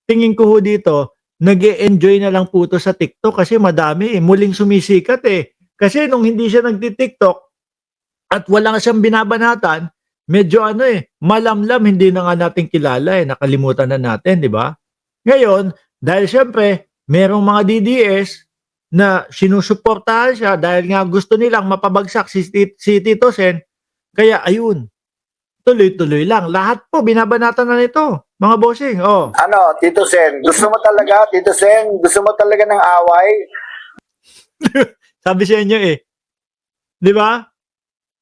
tingin ko ho dito, nag-e-enjoy na lang po 'to sa TikTok kasi madami, eh, muling sumisikat, eh. Kasi nung hindi siya nagti-TikTok at wala siyang binabanatan, medyo ano, eh, malamlam hindi na nga natin kilala, eh, nakalimutan na natin, 'di ba? Ngayon, dahil siyempre merong mga DDS na sinusuportahan siya dahil nga gusto nilang mapabagsak si Tito Sen, kaya ayun, tuloy-tuloy lang. Lahat po binabanatan na nito, mga bossing, oh. Ano, Tito Sen, Tito Sen, gusto mo talaga ng away? Sabi sa inyo, eh, 'di ba?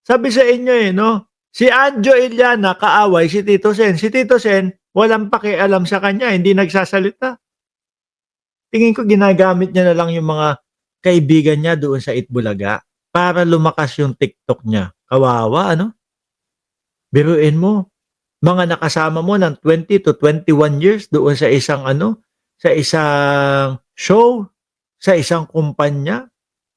Sabi sa inyo, eh, 'no? Si Anjo Iliana kaaway si Tito Sen. Si Tito Sen walang pakialam sa kanya, hindi nagsasalita. Tingin ko ginagamit niya na lang yung mga kaibigan niya doon sa Itbulaga para lumakas yung TikTok niya. Kawawa, ano? Biruin mo, mga nakasama mo ng 20 to 21 years doon sa isang ano, sa isang show, sa isang kumpanya,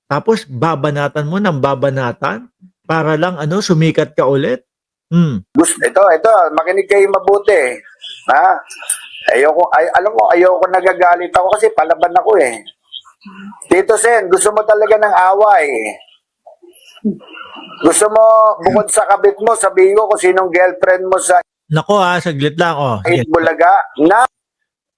tapos babanatan mo ng babanatan para lang ano, sumikat ka ulit. Ito, makinig kayo mabuti. Ha? Alam mo, ayoko nagagalit ako kasi palaban ako eh. Tito Sen, gusto mo talaga ng away. Gusto mo, bukod sa kabit mo, sabihin ko kung sinong girlfriend mo sa Nako saglit lang, oh. Yan. Itbulaga na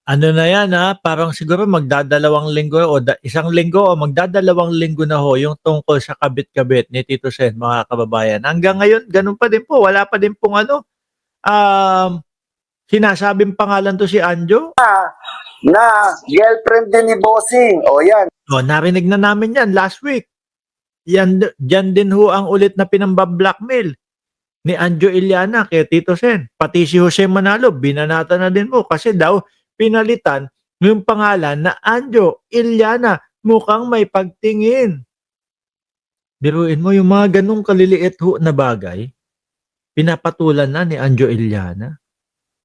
Ano na yan parang siguro magdadalawang linggo o isang linggo o magdadalawang linggo na ho yung tungkol sa kabit-kabit ni Tito Sen, mga kababayan. Hanggang ngayon, ganun pa din po. Wala pa din pong ano, sinasabing pangalan to si Anjo. na girlfriend din ni Bossing. O yan, O, narinig na namin yan last week. Yan din ho ang ulit na pinambablackmail ni Anjo Iliana kay Tito Sen. Pati si Jose Manalo, binanata na din mo kasi daw pinalitan yung pangalan na Anjo Iliana. Mukhang may pagtingin. Biruin mo yung mga ganong kaliliit ho na bagay, pinapatulan na ni Anjo Iliana.